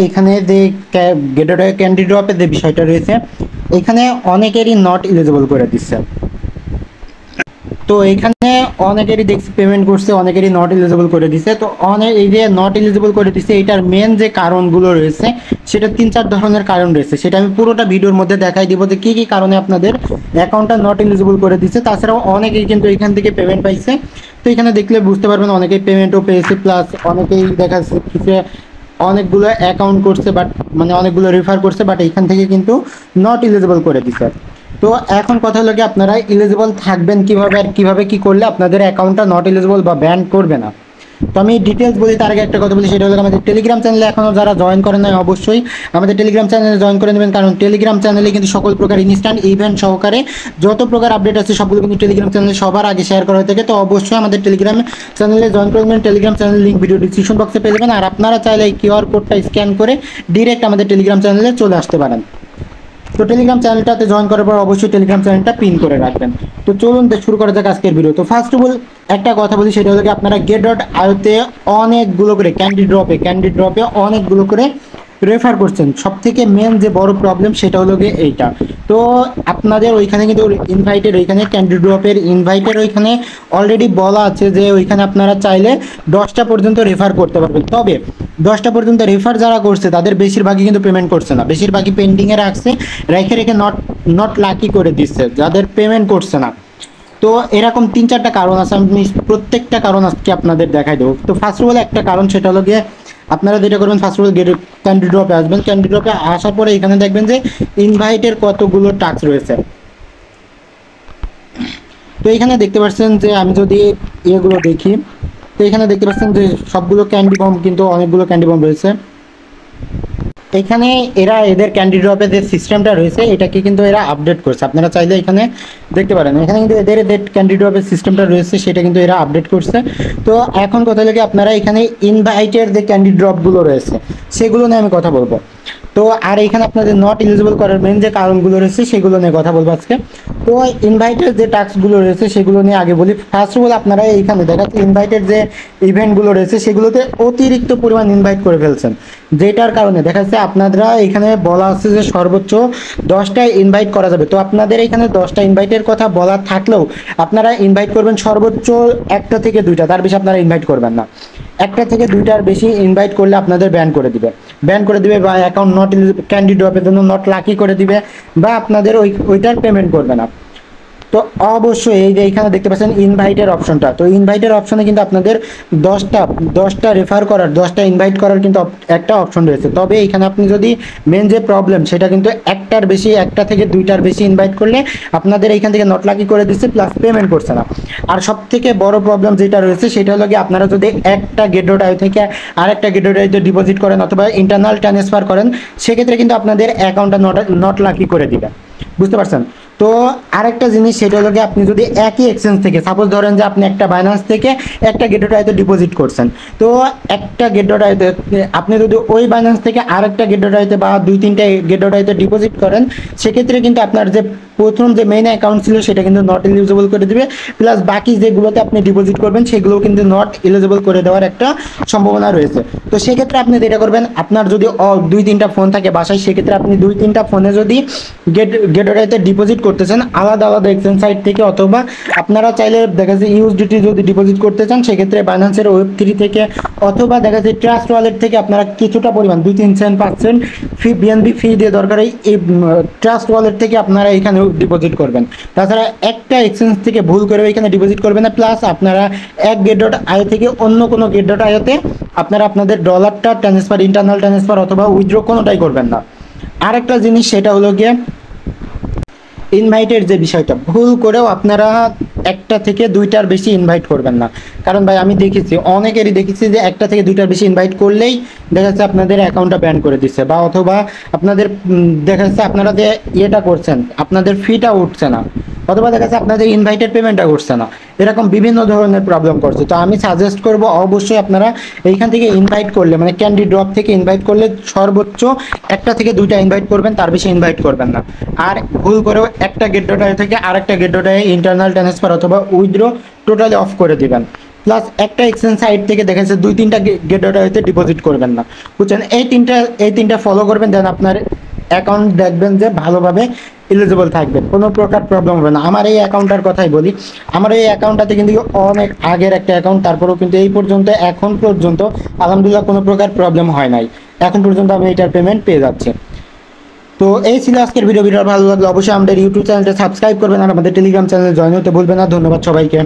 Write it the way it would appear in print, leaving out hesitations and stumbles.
এখানে যে gateway candy ড্রপের যে বিষয়টা রয়েছে, এখানে অনেকেরই নট এলিজিবল করে দিচ্ছে। তো এখানে অনেকেরই দেখছি পেমেন্ট করছে, অনেকেরই নট এলিজিবল করে দিছে। তো অনেক এই যে নট এলিজিবল করে দিছে, এটার মেন যে কারণগুলো রয়েছে সেটা 3-4 ধরনের কারণ রয়েছে। সেটা আমি পুরোটা ভিডিওর মধ্যে দেখাই দিব যে কী কী কারণে আপনাদের অ্যাকাউন্টটা নট এলিজিবল করে দিচ্ছে। তাছাড়াও অনেকেই কিন্তু এখান থেকে পেমেন্ট পাইছে। তো এখানে দেখলে বুঝতে পারবেন অনেকেই পেমেন্টও পেয়েছে, প্লাস অনেকেই দেখা যাচ্ছে অনেকগুলো অ্যাকাউন্ট করছে, বাট মানে অনেকগুলো রেফার করছে, বাট এখান থেকে কিন্তু নট এলিজিবল করে দিছে। তো এখন কথা হলো কি, আপনারা এলিজিবল থাকবেন কিভাবে, আর কিভাবে কি করলে আপনাদের অ্যাকাউন্টটা নট এলিজিবল বা ব্যান করবে না। তো আমি ডিটেলস বলি, তার আগে একটা কথা বলি, সেটা হলো আমাদের টেলিগ্রাম চ্যানেলে এখনও যারা জয়েন করেন নাই অবশ্যই আমাদের টেলিগ্রাম চ্যানেলে জয়েন করে নেবেন, কারণ টেলিগ্রাম চ্যানেলে কিন্তু সকল প্রকার ইনস্ট্যান্ট ইভেন্ট সহকারে যত প্রকার আপডেট আছে সবগুলো কিন্তু টেলিগ্রাম চ্যানেলে সবার আগে শেয়ার করা হয়ে থাকে। তো অবশ্যই আমাদের টেলিগ্রাম চ্যানেলে জয়েন করে নেবেন। টেলিগ্রাম চ্যানেলের লিঙ্ক ভিডিও ডিসক্রিপশন বক্সে পেয়ে যাবেন। আর আপনারা চাইলে এই কিউআর কোডটা স্ক্যান করে ডিরেক্ট আমাদের টেলিগ্রাম চ্যানেলে চলে আসতে পারেন। তো টেলিগ্রাম চ্যানেলটাতে জয়েন করার পর অবশ্যই টেলিগ্রাম চ্যানেলটা পিন করে রাখবেন। তো চলুন শুরু করা যাক আজকের ভিডিও। তো ফার্স্ট অফ অল একটা কথা বলি, সেটা হলো কি আপনারা get.io-তে অনেকগুলো করে ক্যান্ডি ড্রপে অনেকগুলো করে রেফার করছেন। সব থেকে মেন যে বড় প্রবলেম সেটা হলো গিয়ে এইটা। তো আপনাদের ওইখানে কিন্তু ইনভাইটের ওইখানে ক্যান্ডি ড্রপের ইনভাইটের ওইখানে অলরেডি বলা আছে যে ওইখানে আপনারা চাইলে 10টা পর্যন্ত রেফার করতে পারবেন। তবে 10টা পর্যন্ত রেফার যারা করছে তাদের বেশিরভাগই কিন্তু পেমেন্ট করছে না, বেশিরভাগই পেন্ডিংয়ে রাখছে, রেখে নট লাকি করে দিচ্ছে যাদের পেমেন্ট করছে না। তো এরকম 3-4টা কারণ আছে, আমি প্রত্যেকটা কারণ আজকে আপনাদের দেখাই দেবো। তো ফার্স্ট অফ অল একটা কারণ, সেটা হলো গিয়ে আপনারা যেটা করবেন, ফার্স্ট অফ অল ক্যান্ডি ড্রপে আসবেন। ক্যান্ডি ড্রপে আসার পরে এখানে দেখবেন যে ইনভাইটের কতগুলো টাস্ক রয়েছে। তো এখানে দেখতে পাচ্ছেন যে আমি যদি এগুলো দেখি, তো এখানে দেখতে পাচ্ছেন যে সবগুলো ক্যান্ডি বম্ব, কিন্তু অনেকগুলো ক্যান্ডি বম্ব রয়েছে এখানে। এরা এদের ক্যান্ডি ড্রপের যে সিস্টেমটা রয়েছে এটাকে কিন্তু এরা আপডেট করছে, আপনারা চাইলে এখানে দেখতে পারেন। এখানে কিন্তু এদের ক্যান্ডি ড্রপের সিস্টেমটা রয়েছে সেটা কিন্তু এরা আপডেট করছে। তো এখন কথা লাগে আপনারা এখানে ইনভাইটের যে ক্যান্ডি ড্রপগুলো রয়েছে সেগুলো নিয়ে আমি কথা বলবো। তো আর এখানে আপনাদের নট এলিজিবল করার মেন যে কারণগুলো রয়েছে সেগুলো নিয়ে কথা বলবো আজকে। তো ইনভাইটের যে টাস্কগুলো রয়েছে সেগুলো নিয়ে আগে বলি। ফার্স্ট অফ অল আপনারা এইখানে দেখাচ্ছে ইনভাইটের যে ইভেন্টগুলো রয়েছে সেগুলোতে অতিরিক্ত পরিমাণ ইনভাইট করে ফেলছেন, যেটার কারণে দেখা যাচ্ছে আপনারা এখানে বলা আছে যে সর্বোচ্চ 10টা ইনভাইট করা যাবে। তো আপনাদের এখানে 10টা ইনভাইটের কথা বলা থাকলেও আপনারা ইনভাইট করবেন সর্বোচ্চ 1টা থেকে 2টা, তার বেশি আপনারা ইনভাইট করবেন না। 1টা থেকে 2টার বেশি ইনভাইট করলে আপনাদের ব্যান করে দিবে বা অ্যাকাউন্ট নট ক্যান্ডি ড্রপের জন্য নট লাকি করে দিবে, বা আপনাদের ওইটার পেমেন্ট করবে না। তো অবশ্যই এই যে এখানে দেখতে পাচ্ছেন ইনভাইটের অপশনটা, তো ইনভাইটের অপশনে কিন্তু আপনাদের 10টা রেফার করার, 10টা ইনভাইট করার কিন্তু একটা অপশন রয়েছে। তবে এখানে আপনি যদি মেন যে প্রবলেম সেটা কিন্তু 1টা থেকে 2টার বেশি ইনভাইট করলে আপনাদের এইখান থেকে নট লাকি করে দিচ্ছে, প্লাস পেমেন্ট করছে না। আর সব থেকে বড় প্রবলেম যেটা রয়েছে সেটা হলো কি আপনারা যদি একটা get.io থেকে আরেকটা get.io-তে ডিপোজিট করেন অথবা ইন্টারনাল ট্রান্সফার করেন, সেক্ষেত্রে কিন্তু আপনাদের অ্যাকাউন্টটা নট লাকি করে দিবে, বুঝতে পারছেন। তো আরেকটা জিনিস সেটা হলো কি আপনি যদি একই এক্সচেঞ্জ থেকে, সাপোজ ধরেন যে আপনি একটা বাইন্যান্স থেকে একটা get.io-তে ডিপোজিট করছেন, তো একটা get.io-তে আপনি যদি ওই বাইন্যান্স থেকে আরেকটা get.io-তে বা 2-3টা get.io-তে ডিপোজিট করেন, সেক্ষেত্রে কিন্তু আপনার যে প্রথম যে মেইন অ্যাকাউন্ট ছিল সেটা কিন্তু নট এলিজিবল করে দিবে, প্লাস বাকি যেগুলোতে আপনি ডিপোজিট করবেন সেগুলোও কিন্তু নট এলিজিবল করে দেওয়ার একটা সম্ভাবনা রয়েছে। তো সেক্ষেত্রে আপনি যেটা করবেন, আপনার যদি 2-3টা ফোন থাকে বাসায়, সেক্ষেত্রে আপনি 2-3টা ফোনে যদি get.io-তে ডিপোজিট করতেছেন আলাদা এক্সচেঞ্জ সাইট থেকে, অথবা আপনারা চাইলে দেখা যাচ্ছে ইউএসডিটি যদি ডিপোজিট করতে চান সেক্ষেত্রে বাইন্যান্সের Web3 থেকে, অথবা দেখা যাচ্ছে ট্রাস্ট ওয়ালেট থেকে আপনারা কিছুটা পরিমাণ 2-3 সেন্ট 5 সেন্ট ফি বিএনবি ফি দিয়ে দরকার এই ট্রাস্ট ওয়ালেট থেকে আপনারা এখানে ডিপোজিট করবেন। তাছাড়া একটা এক্সচেঞ্জ থেকে ভুল করে এখানে ডিপোজিট করবেন না, প্লাস আপনারা এক get.io থেকে অন্য কোনো get.io-তে আপনারা আপনাদের ডলারটা ট্রান্সফার, ইন্টারনাল ট্রান্সফার অথবা উইথড্র কোনোটাই করবেন না। আরেকটা জিনিস সেটা হলো গিয়ে ইনভাইটের যে বিষয়টা, ভুল করেও আপনারা 1টা থেকে 2টার বেশি ইনভাইট করবেন না। কারণ ভাই আমি দেখেছি, অনেকেরই দেখেছি যে 1টা থেকে 2টার বেশি ইনভাইট করলেই দেখা যাচ্ছে আপনাদের অ্যাকাউন্টটা ব্যান করে দিচ্ছে, বা অথবা আপনাদের দেখা যাচ্ছে আপনারা যে ইয়েটা করছেন আপনাদের ফিটা উঠছে না, অথবা দেখা যাচ্ছে আপনাদের ইনভাইটেড পেমেন্টটা করছে না, এরকম বিভিন্ন ধরনের প্রবলেম করছে। তো আমি সাজেস্ট করব অবশ্যই আপনারা এইখান থেকে ইনভাইট করলে, মানে ক্যান্ডি ড্রপ থেকে ইনভাইট করলে সর্বোচ্চ 1টা থেকে 2টা ইনভাইট করবেন, তার বেশি ইনভাইট করবেন না। আর ভুল করেও একটা get.io থেকে আরেকটা get.io ইন্টারনাল ট্রান্সফার অথবা উইথড্র টোটালি অফ করে দিবেন। প্লাস একটা এক্সচেঞ্জ সাইট থেকে দেখা যাচ্ছে 2-3টা গেটওয়েতে ডিপোজিট করবেন না, বুঝছেন? এই তিনটা ফলো করবেন, দেন আপনার অ্যাকাউন্ট দেখবেন যে ভালোভাবে এলিজিবল থাকবেন, কোনো প্রকার প্রবলেম হবে না। আমার এই অ্যাকাউন্টটার কথাই বলি, আমার এই অ্যাকাউন্টটাতে কিন্তু অনেক আগের একটা অ্যাকাউন্ট, তারপরেও কিন্তু এই পর্যন্ত এখন পর্যন্ত আলহামদুলিল্লাহ কোনো প্রকার প্রবলেম হয় নাই, এখন পর্যন্ত আমি এটার পেমেন্ট পেয়ে যাচ্ছি। তো এই ছিল আজকের ভিডিও ভালো লাগলে অবশ্যই আমাদের ইউটিউব চ্যানেলটা সাবস্ক্রাইব করবেন আর আমাদের টেলিগ্রাম চ্যানেলে জয়েন হতে ভুলবেন না। ধন্যবাদ সবাইকে।